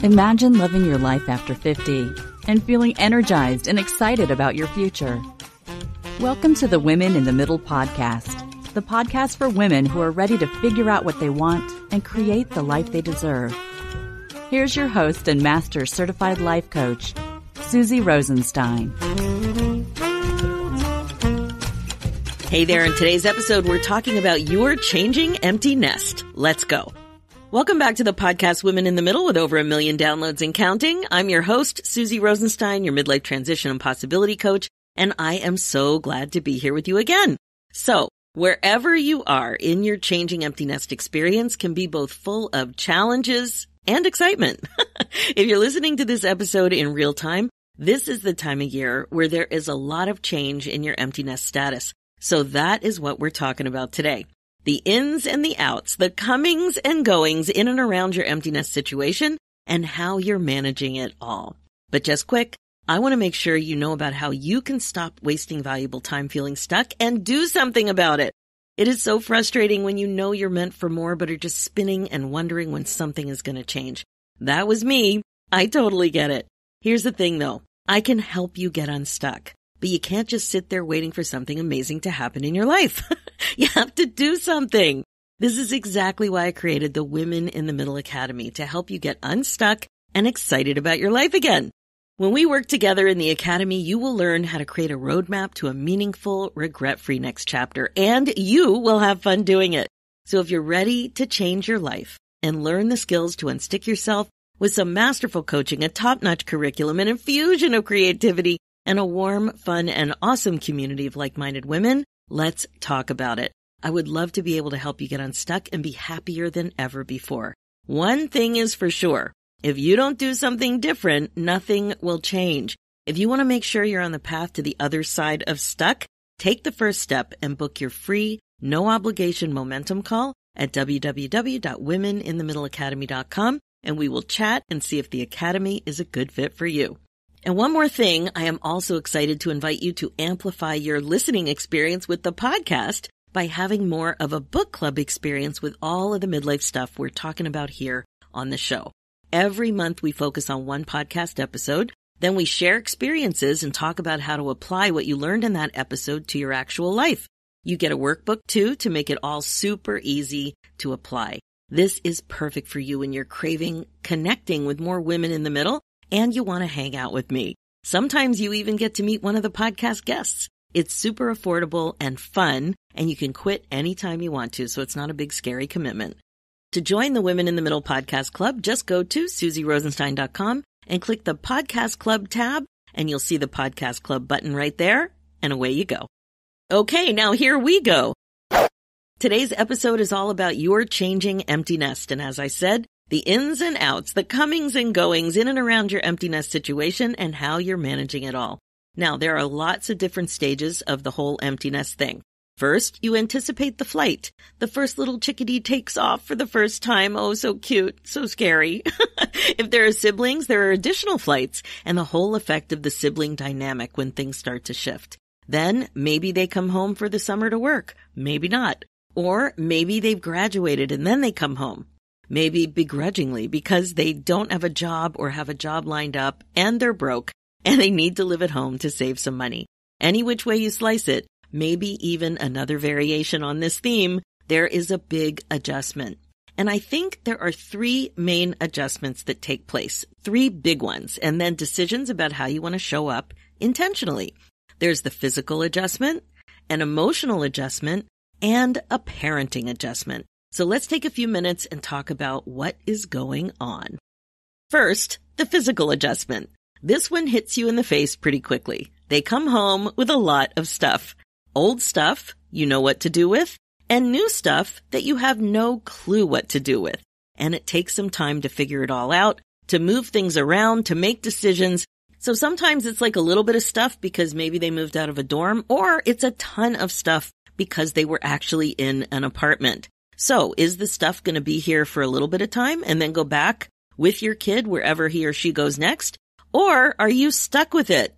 Imagine living your life after 50 and feeling energized and excited about your future. Welcome to the Women in the Middle podcast, the podcast for women who are ready to figure out what they want and create the life they deserve. Here's your host and master certified life coach, Susie Rosenstein. Hey there, in today's episode, we're talking about your changing empty nest. Let's go. Welcome back to the podcast Women in the Middle with over 1 million downloads and counting. I'm your host, Susie Rosenstein, your midlife transition and possibility coach, and I am so glad to be here with you again. So, wherever you are in your changing empty nest experience can be both full of challenges and excitement. If you're listening to this episode in real time, this is the time of year where there is a lot of change in your empty nest status. So that is what we're talking about today. The ins and the outs, the comings and goings in and around your empty nest situation, and how you're managing it all. But just quick, I want to make sure you know about how you can stop wasting valuable time feeling stuck and do something about it. It is so frustrating when you know you're meant for more but are just spinning and wondering when something is going to change. That was me. I totally get it. Here's the thing though. I can help you get unstuck. But you can't just sit there waiting for something amazing to happen in your life. You have to do something. This is exactly why I created the Women in the Middle Academy, to help you get unstuck and excited about your life again. When we work together in the Academy, you will learn how to create a roadmap to a meaningful, regret-free next chapter, and you will have fun doing it. So if you're ready to change your life and learn the skills to unstick yourself with some masterful coaching, a top-notch curriculum, an infusion of creativity, and a warm, fun, and awesome community of like-minded women, let's talk about it. I would love to be able to help you get unstuck and be happier than ever before. One thing is for sure. If you don't do something different, nothing will change. If you want to make sure you're on the path to the other side of stuck, take the first step and book your free, no-obligation momentum call at www.womeninthemiddleacademy.com, and we will chat and see if the Academy is a good fit for you. And one more thing, I am also excited to invite you to amplify your listening experience with the podcast by having more of a book club experience with all of the midlife stuff we're talking about here on the show. Every month we focus on one podcast episode, then we share experiences and talk about how to apply what you learned in that episode to your actual life. You get a workbook too to make it all super easy to apply. This is perfect for you when you're craving connecting with more women in the middle and you want to hang out with me. Sometimes you even get to meet one of the podcast guests. It's super affordable and fun, and you can quit anytime you want to, so it's not a big scary commitment. To join the Women in the Middle Podcast Club, just go to SusieRosenstein.com and click the Podcast Club tab, and you'll see the Podcast Club button right there, and away you go. Okay, now here we go. Today's episode is all about your changing empty nest, and as I said, the ins and outs, the comings and goings in and around your empty nest situation, and how you're managing it all. Now, there are lots of different stages of the whole empty nest thing. First, you anticipate the flight. The first little chickadee takes off for the first time. Oh, so cute, so scary. If there are siblings, there are additional flights, and the whole effect of the sibling dynamic when things start to shift. Then, maybe they come home for the summer to work. Maybe not. Or maybe they've graduated and then they come home. Maybe begrudgingly because they don't have a job or have a job lined up and they're broke and they need to live at home to save some money. Any which way you slice it, maybe even another variation on this theme, there is a big adjustment. And I think there are 3 main adjustments that take place, 3 big ones, and then decisions about how you want to show up intentionally. There's the physical adjustment, an emotional adjustment, and a parenting adjustment. So let's take a few minutes and talk about what is going on. First, the physical adjustment. This one hits you in the face pretty quickly. They come home with a lot of stuff. Old stuff you know what to do with, and new stuff that you have no clue what to do with. And it takes some time to figure it all out, to move things around, to make decisions. So sometimes it's like a little bit of stuff because maybe they moved out of a dorm, or it's a ton of stuff because they were actually in an apartment. So is the stuff going to be here for a little bit of time and then go back with your kid wherever he or she goes next? Or are you stuck with it?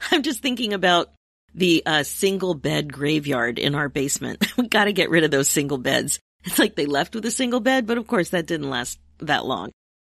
I'm just thinking about the single bed graveyard in our basement. We got to get rid of those single beds. It's like they left with a single bed, but of course that didn't last that long.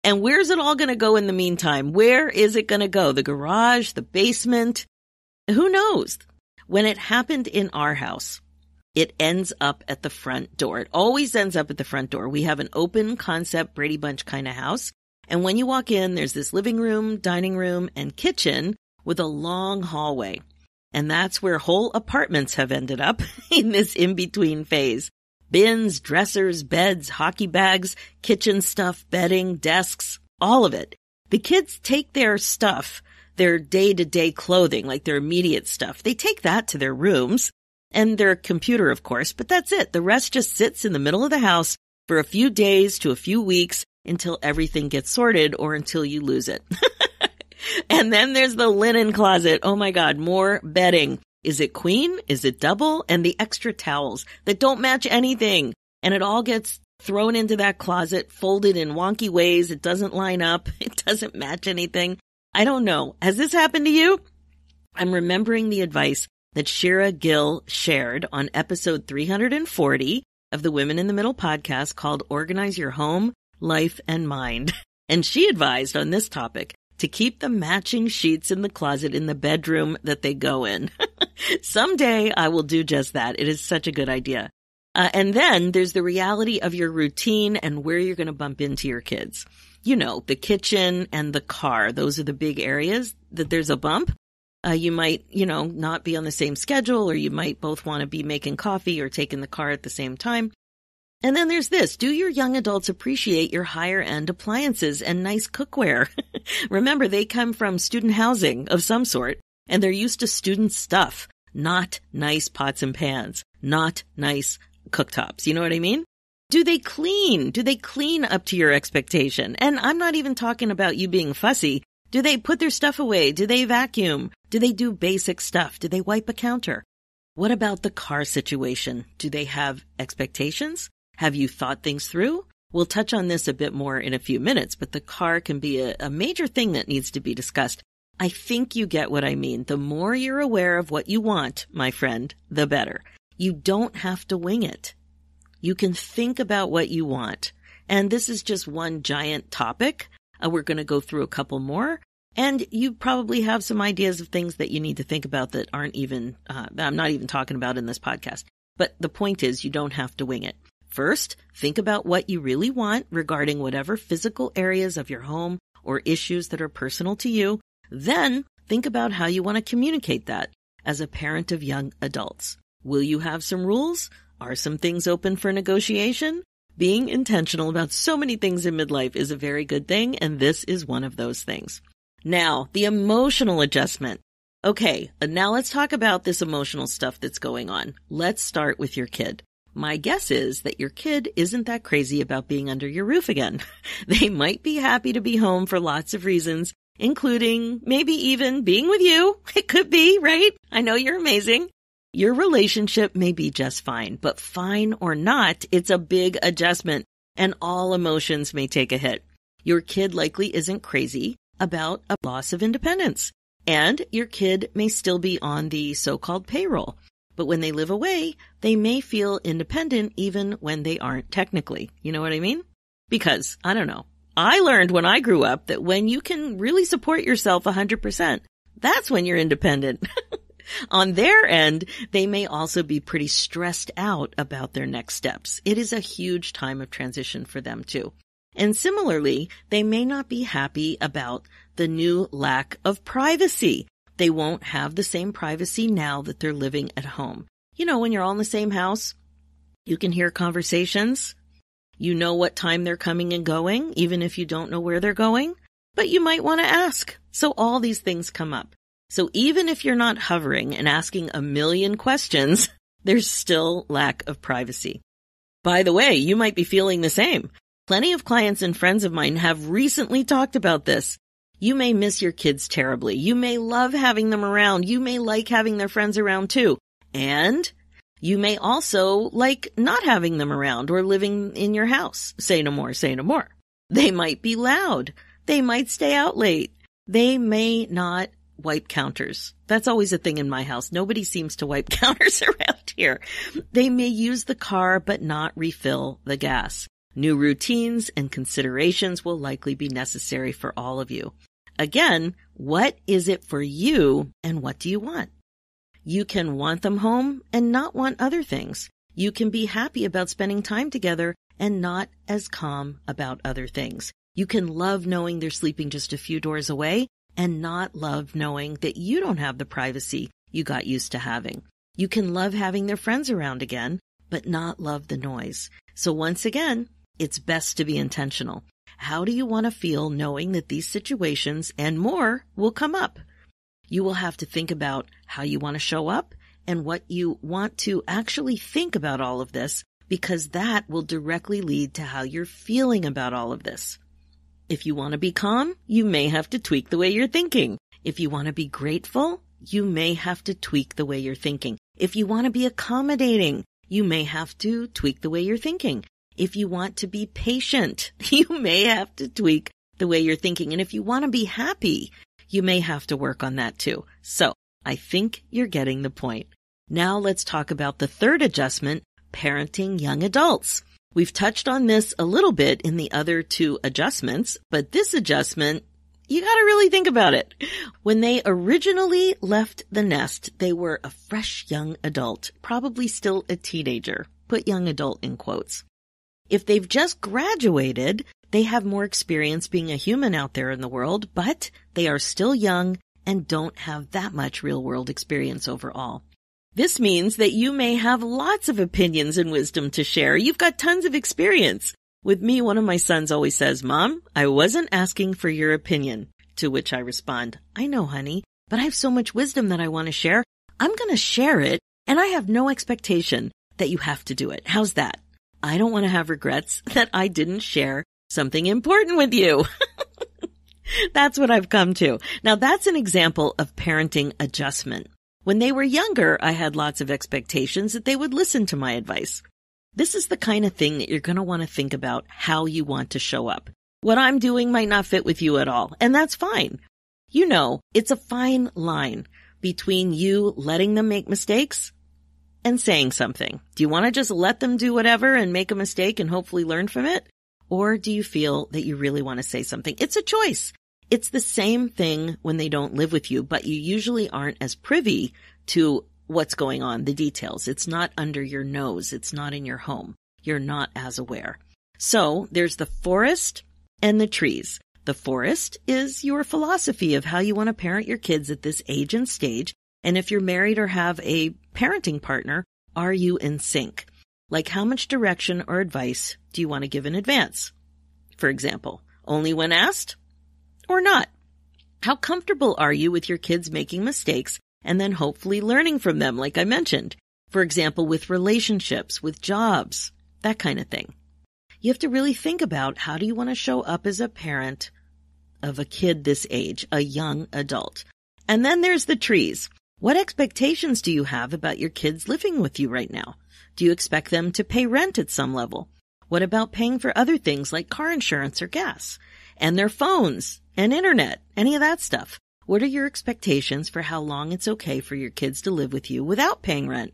And where's it all going to go in the meantime? Where is it going to go? The garage, the basement? Who knows? When it happened in our house, it ends up at the front door. It always ends up at the front door. We have an open concept Brady Bunch kind of house. And when you walk in, there's this living room, dining room, and kitchen with a long hallway. And that's where whole apartments have ended up in this in-between phase. Bins, dressers, beds, hockey bags, kitchen stuff, bedding, desks, all of it. The kids take their stuff, their day-to-day clothing, like their immediate stuff. They take that to their rooms and their computer, of course, but that's it. The rest just sits in the middle of the house for a few days to a few weeks until everything gets sorted or until you lose it. And then there's the linen closet. Oh my God, more bedding. Is it queen? Is it double? And the extra towels that don't match anything. And it all gets thrown into that closet, folded in wonky ways. It doesn't line up. It doesn't match anything. I don't know. Has this happened to you? I'm remembering the advice that Shira Gill shared on episode 340 of the Women in the Middle podcast called Organize Your Home, Life, and Mind. And she advised on this topic to keep the matching sheets in the closet in the bedroom that they go in. Someday I will do just that. It is such a good idea. And then there's the reality of your routine and where you're going to bump into your kids. You know, the kitchen and the car. Those are the big areas that there's a bump. You might, not be on the same schedule, or you might both want to be making coffee or taking the car at the same time. And then there's this. Do your young adults appreciate your higher end appliances and nice cookware? Remember, they come from student housing of some sort, and they're used to student stuff, not nice pots and pans, not nice cooktops. You know what I mean? Do they clean? Do they clean up to your expectation? And I'm not even talking about you being fussy. Do they put their stuff away? Do they vacuum? Do they do basic stuff? Do they wipe a counter? What about the car situation? Do they have expectations? Have you thought things through? We'll touch on this a bit more in a few minutes, but the car can be a major thing that needs to be discussed. I think you get what I mean. The more you're aware of what you want, my friend, the better. You don't have to wing it. You can think about what you want. And this is just one giant topic. We're going to go through a couple more. And you probably have some ideas of things that you need to think about that aren't even, I'm not even talking about in this podcast. But the point is, you don't have to wing it. First, think about what you really want regarding whatever physical areas of your home or issues that are personal to you. Then, think about how you want to communicate that as a parent of young adults. Will you have some rules? Are some things open for negotiation? Being intentional about so many things in midlife is a very good thing, and this is one of those things. Now, the emotional adjustment. Okay, now let's talk about this emotional stuff that's going on. Let's start with your kid. My guess is that your kid isn't that crazy about being under your roof again. They might be happy to be home for lots of reasons, including maybe even being with you. It could be, right? I know you're amazing. Your relationship may be just fine, but fine or not, it's a big adjustment, and all emotions may take a hit. Your kid likely isn't crazy about a loss of independence, and your kid may still be on the so-called payroll. But when they live away, they may feel independent even when they aren't technically. You know what I mean? Because, I don't know, I learned when I grew up that when you can really support yourself 100%, that's when you're independent. On their end, they may also be pretty stressed out about their next steps. It is a huge time of transition for them too. And similarly, they may not be happy about the new lack of privacy. They won't have the same privacy now that they're living at home. You know, when you're all in the same house, you can hear conversations. You know what time they're coming and going, even if you don't know where they're going. But you might want to ask. So all these things come up. So even if you're not hovering and asking a million questions, there's still lack of privacy. By the way, you might be feeling the same. Plenty of clients and friends of mine have recently talked about this. You may miss your kids terribly. You may love having them around. You may like having their friends around too. And you may also like not having them around or living in your house. Say no more, say no more. They might be loud. They might stay out late. They may not wipe counters. That's always a thing in my house. Nobody seems to wipe counters around here. They may use the car but not refill the gas. New routines and considerations will likely be necessary for all of you. Again, what is it for you and what do you want? You can want them home and not want other things. You can be happy about spending time together and not as calm about other things. You can love knowing they're sleeping just a few doors away and not love knowing that you don't have the privacy you got used to having. You can love having their friends around again, but not love the noise. So once again, it's best to be intentional. How do you want to feel knowing that these situations and more will come up? You will have to think about how you want to show up and what you want to actually think about all of this, because that will directly lead to how you're feeling about all of this. If you want to be calm, you may have to tweak the way you're thinking. If you want to be grateful, you may have to tweak the way you're thinking. If you want to be accommodating, you may have to tweak the way you're thinking. If you want to be patient, you may have to tweak the way you're thinking. And if you want to be happy, you may have to work on that too. So I think you're getting the point. Now let's talk about the third adjustment, parenting young adults. We've touched on this a little bit in the other two adjustments, but this adjustment, you got to really think about it. When they originally left the nest, they were a fresh young adult, probably still a teenager. Put young adult in quotes. If they've just graduated, they have more experience being a human out there in the world, but they are still young and don't have that much real-world experience overall. This means that you may have lots of opinions and wisdom to share. You've got tons of experience. With me, one of my sons always says, "Mom, I wasn't asking for your opinion." To which I respond, "I know, honey, but I have so much wisdom that I want to share. I'm going to share it, and I have no expectation that you have to do it. How's that? I don't want to have regrets that I didn't share something important with you." That's what I've come to. Now, that's an example of parenting adjustment. When they were younger, I had lots of expectations that they would listen to my advice. This is the kind of thing that you're going to want to think about how you want to show up. What I'm doing might not fit with you at all, and that's fine. You know, it's a fine line between you letting them make mistakes and saying something. Do you want to just let them do whatever and make a mistake and hopefully learn from it? Or do you feel that you really want to say something? It's a choice. It's the same thing when they don't live with you, but you usually aren't as privy to what's going on, the details. It's not under your nose. It's not in your home. You're not as aware. So there's the forest and the trees. The forest is your philosophy of how you want to parent your kids at this age and stage. And if you're married or have a parenting partner, are you in sync? Like, how much direction or advice do you want to give in advance? For example, only when asked or not? How comfortable are you with your kids making mistakes and then hopefully learning from them, like I mentioned? For example, with relationships, with jobs, that kind of thing. You have to really think about, how do you want to show up as a parent of a kid this age, a young adult? And then there's the trees. What expectations do you have about your kids living with you right now? Do you expect them to pay rent at some level? What about paying for other things like car insurance or gas? And their phones and internet, any of that stuff. What are your expectations for how long it's okay for your kids to live with you without paying rent?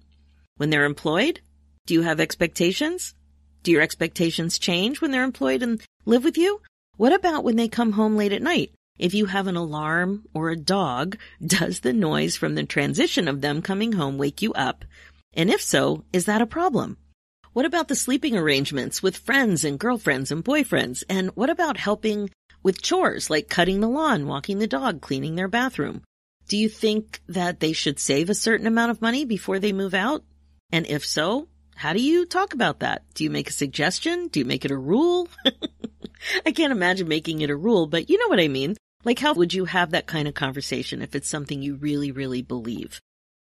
When they're employed, do you have expectations? Do your expectations change when they're employed and live with you? What about when they come home late at night? If you have an alarm or a dog, does the noise from the transition of them coming home wake you up? And if so, is that a problem? What about the sleeping arrangements with friends and girlfriends and boyfriends? And what about helping with chores like cutting the lawn, walking the dog, cleaning their bathroom? Do you think that they should save a certain amount of money before they move out? And if so, how do you talk about that? Do you make a suggestion? Do you make it a rule? I can't imagine making it a rule, but you know what I mean. Like, how would you have that kind of conversation if it's something you really, really believe?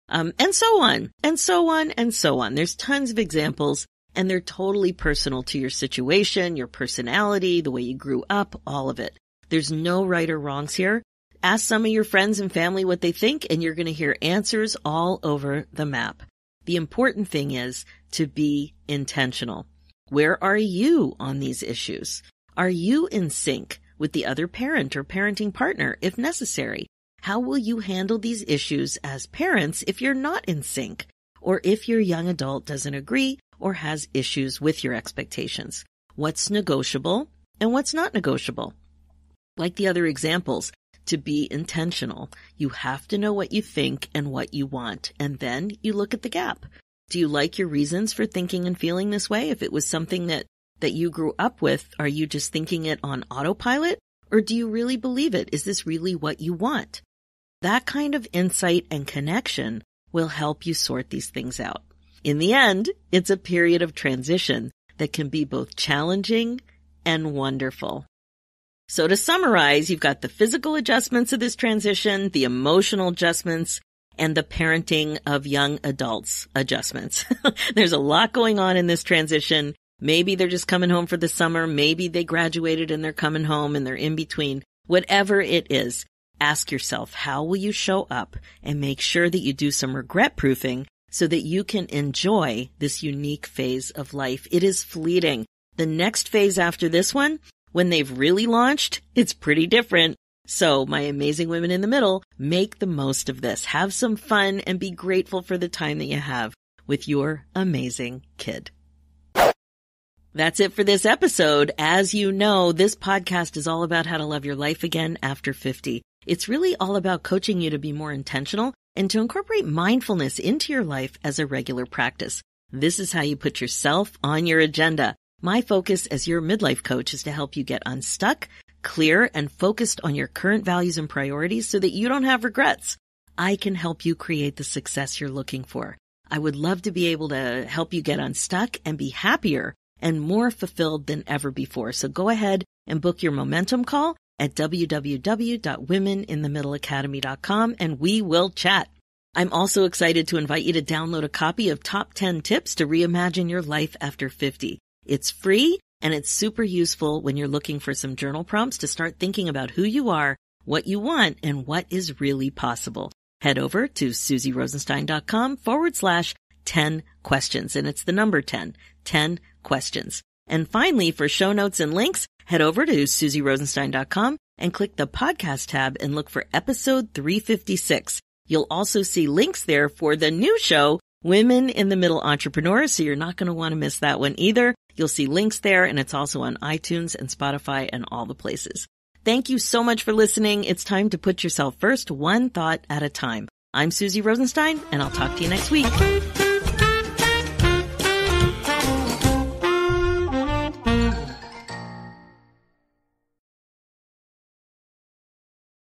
And so on, and so on, and so on. There's tons of examples, and they're totally personal to your situation, your personality, the way you grew up, all of it. There's no right or wrongs here. Ask some of your friends and family what they think, and you're going to hear answers all over the map. The important thing is to be intentional. Where are you on these issues? Are you in sync with the other parent or parenting partner if necessary? How will you handle these issues as parents if you're not in sync, or if your young adult doesn't agree or has issues with your expectations? what's negotiable and what's not negotiable. Like the other examples, to be intentional, you have to know what you think and what you want, and then you look at the gap. Do you like your reasons for thinking and feeling this way? If it was something that you grew up with, are you just thinking it on autopilot? Or do you really believe it? Is this really what you want? That kind of insight and connection will help you sort these things out. In the end, it's a period of transition that can be both challenging and wonderful. So to summarize, you've got the physical adjustments of this transition, the emotional adjustments, and the parenting of young adults adjustments. There's a lot going on in this transition. Maybe they're just coming home for the summer. Maybe they graduated and they're coming home and they're in between. Whatever it is, ask yourself, how will you show up, and make sure that you do some regret proofing so that you can enjoy this unique phase of life. It is fleeting. The next phase after this one, when they've really launched, it's pretty different. So my amazing women in the middle, make the most of this. Have some fun and be grateful for the time that you have with your amazing kid. That's it for this episode. As you know, this podcast is all about how to love your life again after 50. It's really all about coaching you to be more intentional and to incorporate mindfulness into your life as a regular practice. This is how you put yourself on your agenda. My focus as your midlife coach is to help you get unstuck, clear, and focused on your current values and priorities so that you don't have regrets. I can help you create the success you're looking for. I would love to be able to help you get unstuck and be happier and more fulfilled than ever before. So go ahead and book your momentum call at www.womeninthemiddleacademy.com and we will chat. I'm also excited to invite you to download a copy of Top 10 Tips to Reimagine Your Life After 50. It's free and it's super useful when you're looking for some journal prompts to start thinking about who you are, what you want, and what is really possible. Head over to SusieRosenstein.com/10 questions. And it's the number 10 questions. And finally, for show notes and links, head over to SusieRosenstein.com and click the podcast tab and look for episode 356. You'll also see links there for the new show, Women in the Middle Entrepreneurs, so you're not going to want to miss that one either. You'll see links there, and it's also on iTunes and Spotify and all the places. Thank you so much for listening. It's time to put yourself first, one thought at a time. I'm Susie Rosenstein, and I'll talk to you next week.